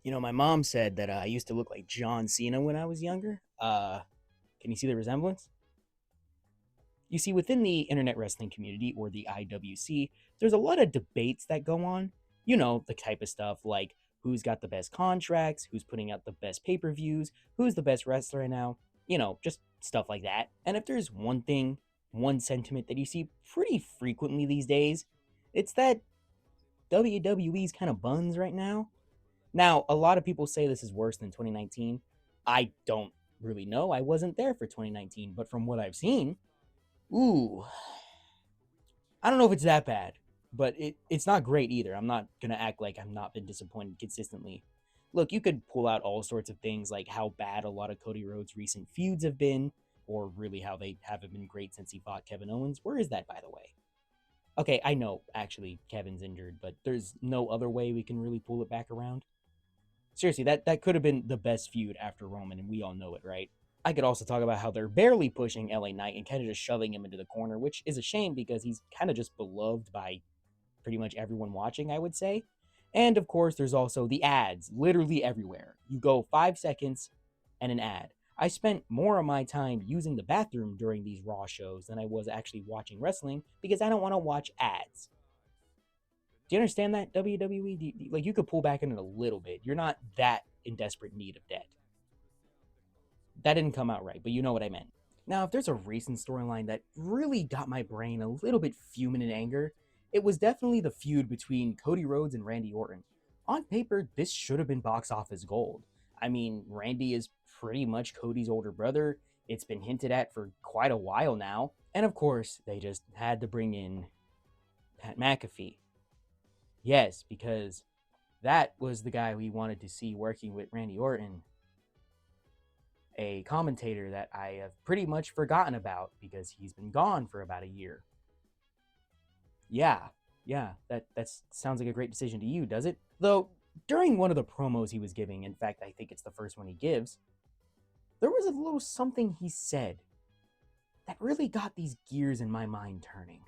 My mom said that I used to look like John Cena when I was younger. Can you see the resemblance? You see, within the internet wrestling community, or the IWC, there's a lot of debates that go on. The type of stuff like who's got the best contracts, who's putting out the best pay per views, who's the best wrestler right now, just stuff like that. And if there's one thing, one sentiment that you see pretty frequently these days, it's that WWE's kind of buns right now. Now, a lot of people say this is worse than 2019. I don't really know. I wasn't there for 2019, but from what I've seen, ooh, I don't know if it's that bad, but it's not great either. I'm not going to act like I've not been disappointed consistently. Look, you could pull out all sorts of things like how bad a lot of Cody Rhodes' recent feuds have been, or really how they haven't been great since he fought Kevin Owens. Where is that, by the way? Okay, I know, actually, Kevin's injured, but there's no other way we can really pull it back around. Seriously, that could have been the best feud after Roman, and we all know it, right? I could also talk about how they're barely pushing LA Knight and kind of just shoving him into the corner, which is a shame because he's kind of just beloved by pretty much everyone watching, I would say. And of course, there's also the ads, literally everywhere. You go 5 seconds and an ad. I spent more of my time using the bathroom during these Raw shows than I was actually watching wrestling because I don't want to watch ads. Do you understand that, WWE? Like, you could pull back in it a little bit. You're not that in desperate need of debt. That didn't come out right, but you know what I meant. Now, if there's a recent storyline that really got my brain a little bit fuming in anger, it was definitely the feud between Cody Rhodes and Randy Orton. On paper, this should have been box office gold. I mean, Randy is pretty much Cody's older brother. It's been hinted at for quite a while now. And of course, they just had to bring in Pat McAfee. Yes, because that was the guy we wanted to see working with Randy Orton, a commentator that I have pretty much forgotten about because he's been gone for about a year. Yeah, that sounds like a great decision to you, does it? Though, during one of the promos he was giving, in fact, I think it's the first one he gives, there was a little something he said that really got these gears in my mind turning.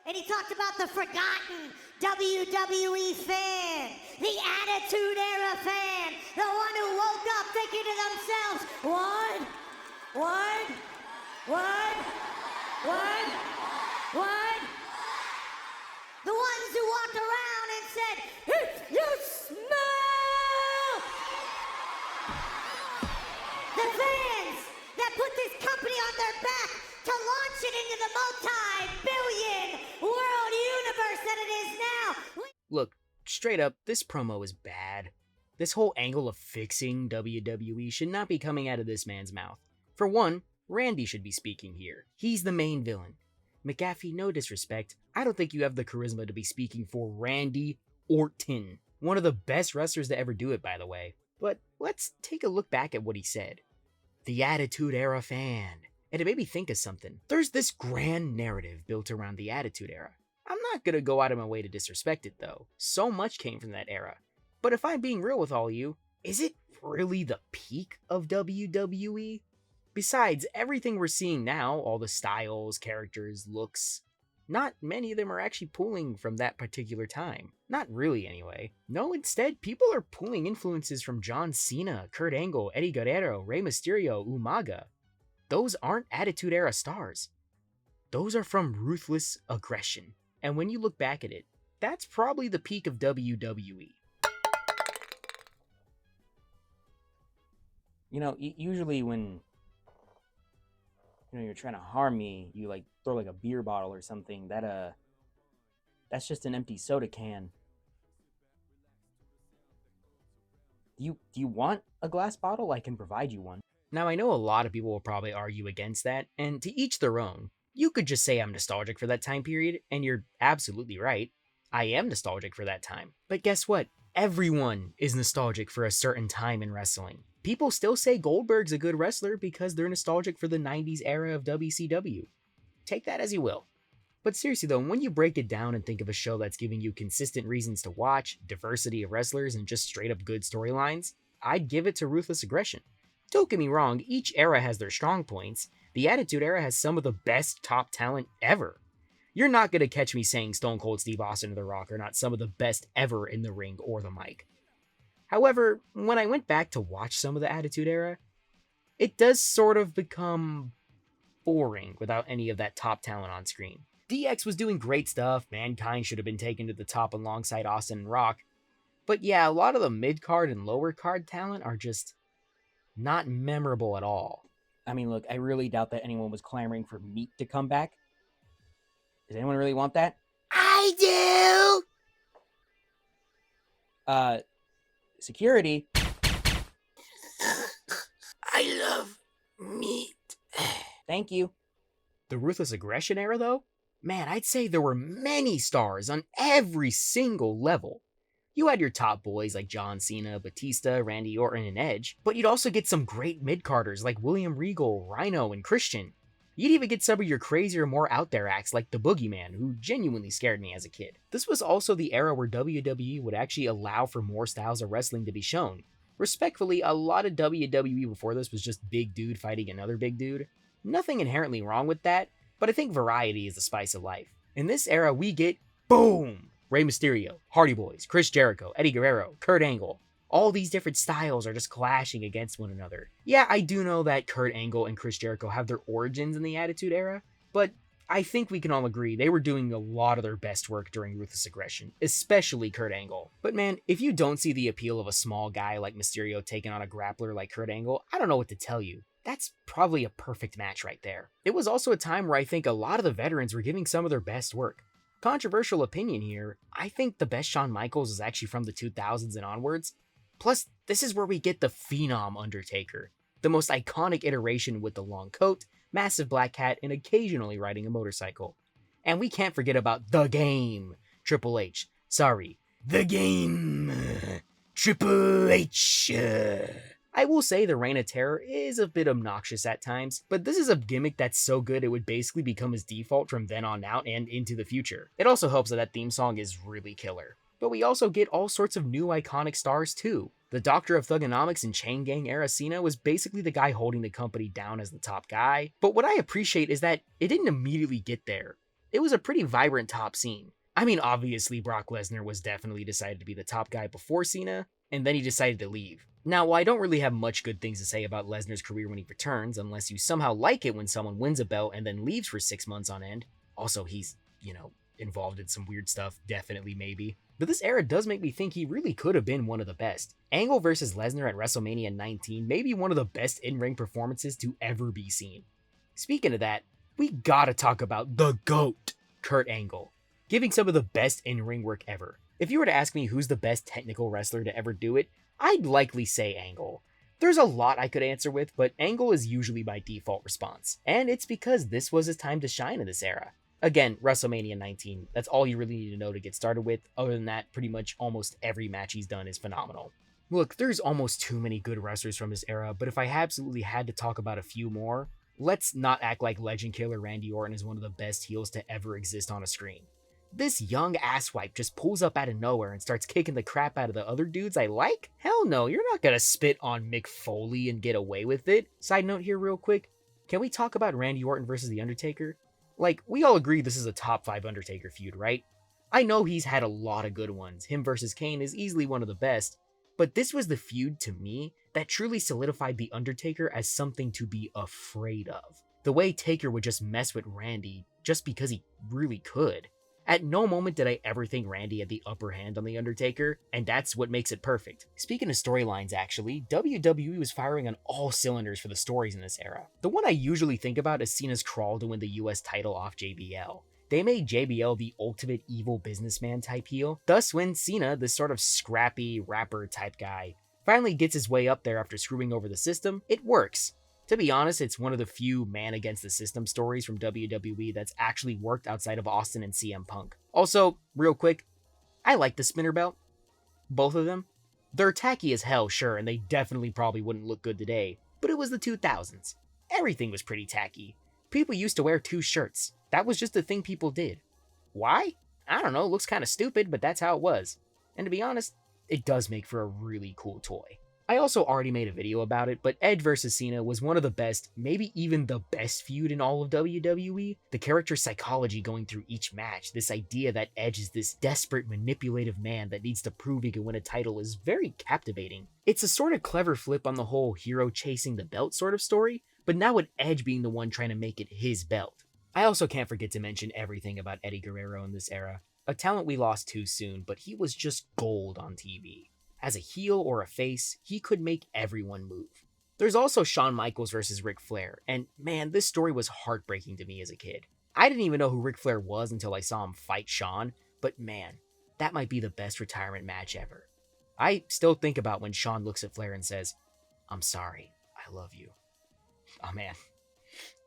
And he talked about the forgotten WWE fan, the Attitude Era fan, the one who woke up thinking to themselves, what? What? What? What? What? The ones who walked around and said, if you smell! The fans that put this company on their back to launch it into the multi-billion world universe that it is now. Look, straight up, this promo is bad. This whole angle of fixing WWE should not be coming out of this man's mouth. For one, Randy should be speaking here. He's the main villain. McAfee, no disrespect, I don't think you have the charisma to be speaking for Randy Orton. One of the best wrestlers to ever do it, by the way. But let's take a look back at what he said. The Attitude Era fan. And it made me think of something. There's this grand narrative built around the Attitude Era. I'm not gonna go out of my way to disrespect it, though. So much came from that era. But if I'm being real with all you, is it really the peak of WWE? Besides, everything we're seeing now, all the styles, characters, looks, not many of them are actually pulling from that particular time. Not really, anyway. No, instead, people are pulling influences from John Cena, Kurt Angle, Eddie Guerrero, Rey Mysterio, Umaga. Those aren't Attitude Era stars. Those are from Ruthless Aggression. And when you look back at it, that's probably the peak of WWE. Usually when you're trying to harm me, you like throw like a beer bottle or something. That's just an empty soda can. Do you want a glass bottle? I can provide you one. Now, I know a lot of people will probably argue against that, and to each their own. You could just say I'm nostalgic for that time period, and you're absolutely right. I am nostalgic for that time. But guess what? Everyone is nostalgic for a certain time in wrestling. People still say Goldberg's a good wrestler because they're nostalgic for the 90s era of WCW. Take that as you will. But seriously though, when you break it down and think of a show that's giving you consistent reasons to watch, diversity of wrestlers, and just straight up good storylines, I'd give it to Ruthless Aggression. Don't get me wrong, each era has their strong points. The Attitude Era has some of the best top talent ever. You're not going to catch me saying Stone Cold Steve Austin or The Rock are not some of the best ever in the ring or the mic. However, when I went back to watch some of the Attitude Era, it does sort of become boring without any of that top talent on screen. DX was doing great stuff, Mankind should have been taken to the top alongside Austin and Rock, but yeah, a lot of the mid-card and lower-card talent are just not memorable at all. I mean, look, I really doubt that anyone was clamoring for Meat to come back. Does anyone really want that? I do! Security? I love meat. Thank you. The Ruthless Aggression era, though? Man, I'd say there were many stars on every single level. You had your top boys like John Cena, Batista, Randy Orton, and Edge, but you'd also get some great mid-carders like William Regal, Rhino, and Christian. You'd even get some of your crazier, more out-there acts like the Boogeyman, who genuinely scared me as a kid. This was also the era where WWE would actually allow for more styles of wrestling to be shown. Respectfully, a lot of WWE before this was just big dude fighting another big dude. Nothing inherently wrong with that, but I think variety is the spice of life. In this era, we get BOOM! Rey Mysterio, Hardy Boys, Chris Jericho, Eddie Guerrero, Kurt Angle. All these different styles are just clashing against one another. Yeah, I do know that Kurt Angle and Chris Jericho have their origins in the Attitude Era, but I think we can all agree they were doing a lot of their best work during Ruthless Aggression, especially Kurt Angle. But man, if you don't see the appeal of a small guy like Mysterio taking on a grappler like Kurt Angle, I don't know what to tell you. That's probably a perfect match right there. It was also a time where I think a lot of the veterans were giving some of their best work. Controversial opinion here, I think the best Shawn Michaels is actually from the 2000s and onwards. Plus, this is where we get the Phenom Undertaker, the most iconic iteration with the long coat, massive black hat, and occasionally riding a motorcycle. And we can't forget about The Game, Triple H. Sorry, The Game, Triple H. I will say the Reign of Terror is a bit obnoxious at times, but this is a gimmick that's so good it would basically become his default from then on out and into the future. It also helps that theme song is really killer. But we also get all sorts of new iconic stars too. The Doctor of Thugonomics and Chain Gang era Cena was basically the guy holding the company down as the top guy, but what I appreciate is that it didn't immediately get there. It was a pretty vibrant top scene. I mean, obviously Brock Lesnar was definitely decided to be the top guy before Cena, and then he decided to leave. Now, while I don't really have much good things to say about Lesnar's career when he returns, unless you somehow like it when someone wins a belt and then leaves for 6 months on end. Also, he's, involved in some weird stuff, definitely maybe. But this era does make me think he really could have been one of the best. Angle versus Lesnar at WrestleMania 19 may be one of the best in-ring performances to ever be seen. Speaking of that, we gotta talk about the GOAT, Kurt Angle, giving some of the best in-ring work ever. If you were to ask me who's the best technical wrestler to ever do it, I'd likely say Angle. There's a lot I could answer with, but Angle is usually my default response, and it's because this was his time to shine in this era. Again, WrestleMania 19, that's all you really need to know to get started with. Other than that, pretty much almost every match he's done is phenomenal. Look, there's almost too many good wrestlers from this era, but if I absolutely had to talk about a few more, let's not act like Legend Killer Randy Orton is one of the best heels to ever exist on a screen. This young asswipe just pulls up out of nowhere and starts kicking the crap out of the other dudes I like? Hell no, you're not gonna spit on Mick Foley and get away with it. Side note here real quick, can we talk about Randy Orton versus The Undertaker? Like, we all agree this is a top 5 Undertaker feud, right? I know he's had a lot of good ones, him versus Kane is easily one of the best, but this was the feud, to me, that truly solidified The Undertaker as something to be afraid of. The way Taker would just mess with Randy, just because he really could. At no moment did I ever think Randy had the upper hand on The Undertaker, and that's what makes it perfect. Speaking of storylines actually, WWE was firing on all cylinders for the stories in this era. The one I usually think about is Cena's crawl to win the US title off JBL. They made JBL the ultimate evil businessman type heel, thus when Cena, this sort of scrappy rapper type guy, finally gets his way up there after screwing over the system, it works. To be honest, it's one of the few man against the system stories from WWE that's actually worked outside of Austin and CM Punk. Also, real quick, I like the spinner belt. Both of them. They're tacky as hell, sure, and they definitely probably wouldn't look good today, but it was the 2000s. Everything was pretty tacky. People used to wear 2 shirts. That was just the thing people did. Why? I don't know, looks kind of stupid, but that's how it was. And to be honest, it does make for a really cool toy. I also already made a video about it, but Edge vs. Cena was one of the best, maybe even the best feud in all of WWE. The character psychology going through each match, this idea that Edge is this desperate, manipulative man that needs to prove he can win a title is very captivating. It's a sort of clever flip on the whole hero chasing the belt sort of story, but now with Edge being the one trying to make it his belt. I also can't forget to mention everything about Eddie Guerrero in this era. A talent we lost too soon, but he was just gold on TV. As a heel or a face, he could make everyone move. There's also Shawn Michaels versus Ric Flair, and man, this story was heartbreaking to me as a kid. I didn't even know who Ric Flair was until I saw him fight Shawn, but man, that might be the best retirement match ever. I still think about when Shawn looks at Flair and says, "I'm sorry, I love you." Oh man,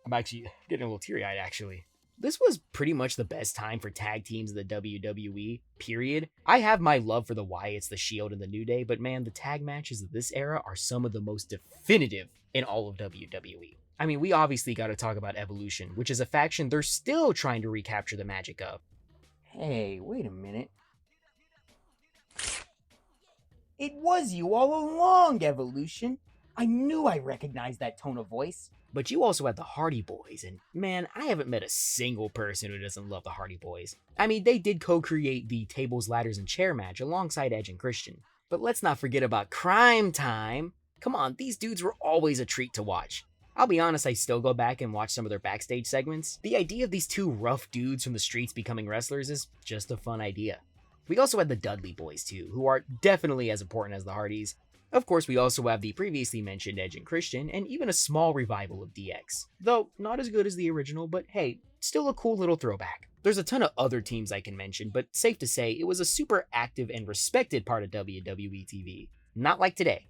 I'm actually getting a little teary-eyed actually. This was pretty much the best time for tag teams in the WWE, period. I have my love for the Wyatts, the Shield, and the New Day, but man, the tag matches of this era are some of the most definitive in all of WWE. I mean, we obviously got to talk about Evolution, which is a faction they're still trying to recapture the magic of. Hey, wait a minute. It was you all along, Evolution. I knew I recognized that tone of voice. But you also had the Hardy Boys, and man, I haven't met a single person who doesn't love the Hardy Boys. I mean, they did co-create the Tables, Ladders, and Chair match alongside Edge and Christian. But let's not forget about Crime Time. Come on, these dudes were always a treat to watch. I'll be honest, I still go back and watch some of their backstage segments. The idea of these two rough dudes from the streets becoming wrestlers is just a fun idea. We also had the Dudley Boys too, who are definitely as important as the Hardys. Of course, we also have the previously mentioned Edge and Christian, and even a small revival of DX. Though, not as good as the original, but hey, still a cool little throwback. There's a ton of other teams I can mention, but safe to say, it was a super active and respected part of WWE TV. Not like today.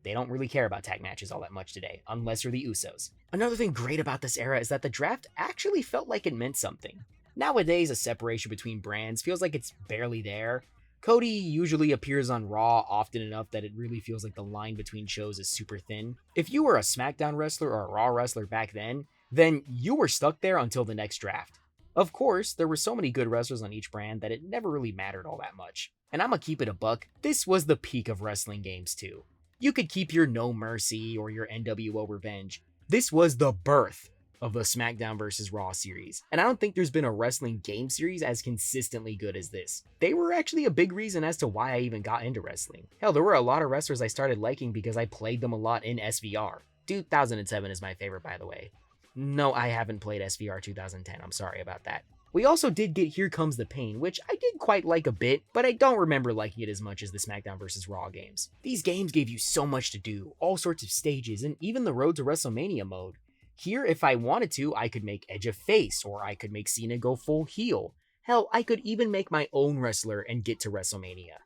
They don't really care about tag matches all that much today, unless you're the Usos. Another thing great about this era is that the draft actually felt like it meant something. Nowadays, a separation between brands feels like it's barely there. Cody usually appears on Raw often enough that it really feels like the line between shows is super thin. If you were a SmackDown wrestler or a Raw wrestler back then you were stuck there until the next draft. Of course, there were so many good wrestlers on each brand that it never really mattered all that much. And I'ma keep it a buck, this was the peak of wrestling games too. You could keep your No Mercy or your NWO Revenge. This was the birth of the SmackDown vs. Raw series, and I don't think there's been a wrestling game series as consistently good as this. They were actually a big reason as to why I even got into wrestling. Hell, there were a lot of wrestlers I started liking because I played them a lot in SVR. 2007 is my favorite, by the way. No, I haven't played SVR 2010, I'm sorry about that. We also did get Here Comes the Pain, which I did quite like a bit, but I don't remember liking it as much as the SmackDown vs. Raw games. These games gave you so much to do, all sorts of stages, and even the Road to WrestleMania mode. Here, if I wanted to, I could make Edge a face, or I could make Cena go full heel. Hell, I could even make my own wrestler and get to WrestleMania.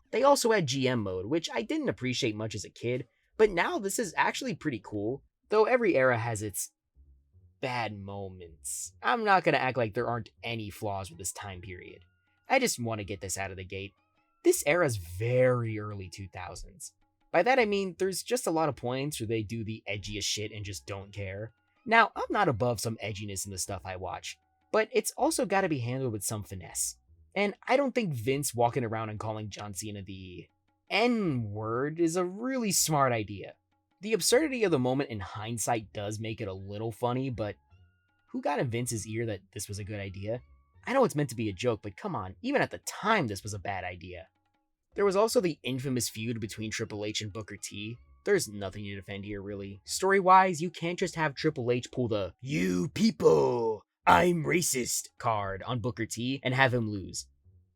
They also had GM mode, which I didn't appreciate much as a kid, but now this is actually pretty cool, though every era has its bad moments. I'm not gonna act like there aren't any flaws with this time period. I just want to get this out of the gate. This era's very early 2000s. By that I mean, there's just a lot of points where they do the edgiest shit and just don't care. Now, I'm not above some edginess in the stuff I watch, but it's also gotta be handled with some finesse. And I don't think Vince walking around and calling John Cena the N-word is a really smart idea. The absurdity of the moment in hindsight does make it a little funny, but who got in Vince's ear that this was a good idea? I know it's meant to be a joke, but come on, even at the time this was a bad idea. There was also the infamous feud between Triple H and Booker T. There's nothing to defend here, really. Story-wise, you can't just have Triple H pull the "You people, I'm racist" card on Booker T and have him lose.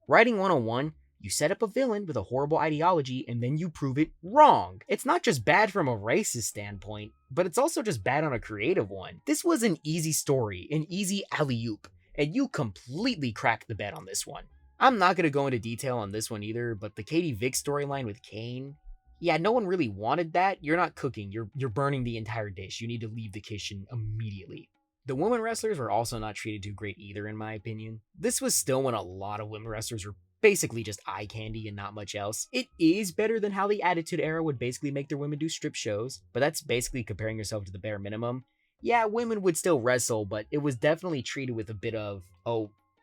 Writing 101, you set up a villain with a horrible ideology and then you prove it wrong. It's not just bad from a racist standpoint, but it's also just bad on a creative one. This was an easy story, an easy alley-oop, and you completely cracked the bed on this one. I'm not going to go into detail on this one either, but the Katie Vick storyline with Kane, yeah, no one really wanted that. You're not cooking, you're burning the entire dish. You need to leave the kitchen immediately. The women wrestlers were also not treated too great either, in my opinion. This was still when a lot of women wrestlers were basically just eye candy and not much else. It is better than how the Attitude Era would basically make their women do strip shows, but that's basically comparing yourself to the bare minimum. Yeah, women would still wrestle, but it was definitely treated with a bit of,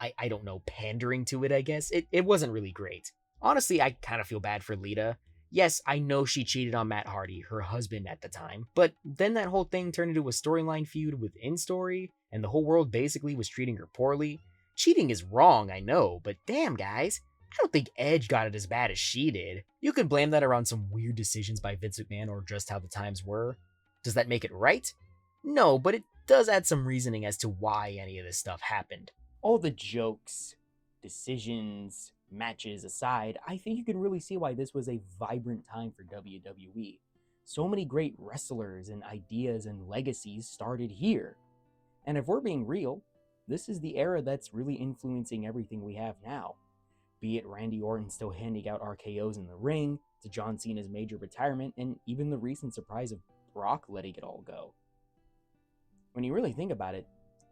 I don't know, pandering to it, I guess. It wasn't really great. Honestly, I kind of feel bad for Lita. Yes, I know she cheated on Matt Hardy, her husband at the time, but then that whole thing turned into a storyline feud within story, and the whole world basically was treating her poorly. Cheating is wrong, I know, but damn guys, I don't think Edge got it as bad as she did. You could blame that around some weird decisions by Vince McMahon or just how the times were. Does that make it right? No, but it does add some reasoning as to why any of this stuff happened. All the jokes, decisions, matches aside, I think you can really see why this was a vibrant time for WWE. So many great wrestlers and ideas and legacies started here. And if we're being real, this is the era that's really influencing everything we have now. Be it Randy Orton still handing out RKOs in the ring, to John Cena's major retirement, and even the recent surprise of Brock letting it all go. When you really think about it,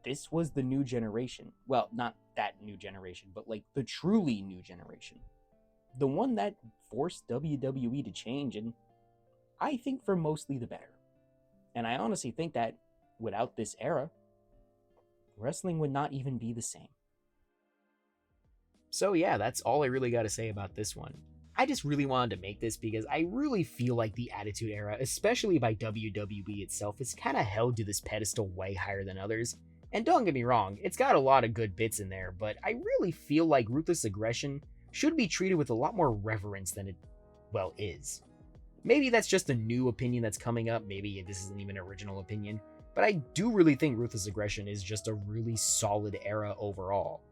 this was the new generation. Well, not that new generation, but like the truly new generation. The one that forced WWE to change, and I think for mostly the better. And I honestly think that without this era, wrestling would not even be the same. So yeah, that's all I really got to say about this one. I just really wanted to make this because I really feel like the Attitude Era, especially by WWE itself, is kind of held to this pedestal way higher than others. And don't get me wrong, it's got a lot of good bits in there, but I really feel like Ruthless Aggression should be treated with a lot more reverence than it, well, is. Maybe that's just a new opinion that's coming up, maybe this isn't even an original opinion, but I do really think Ruthless Aggression is just a really solid era overall.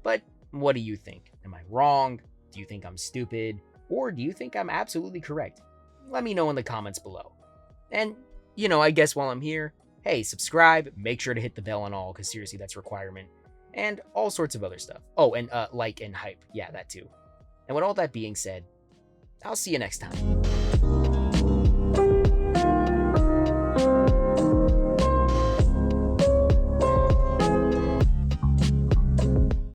But what do you think? Am I wrong? Do you think I'm stupid? Or do you think I'm absolutely correct? Let me know in the comments below. And, I guess while I'm here, hey, subscribe, make sure to hit the bell and all, because seriously, that's a requirement. And all sorts of other stuff. Oh, and like and hype. Yeah, that too. And with all that being said, I'll see you next time.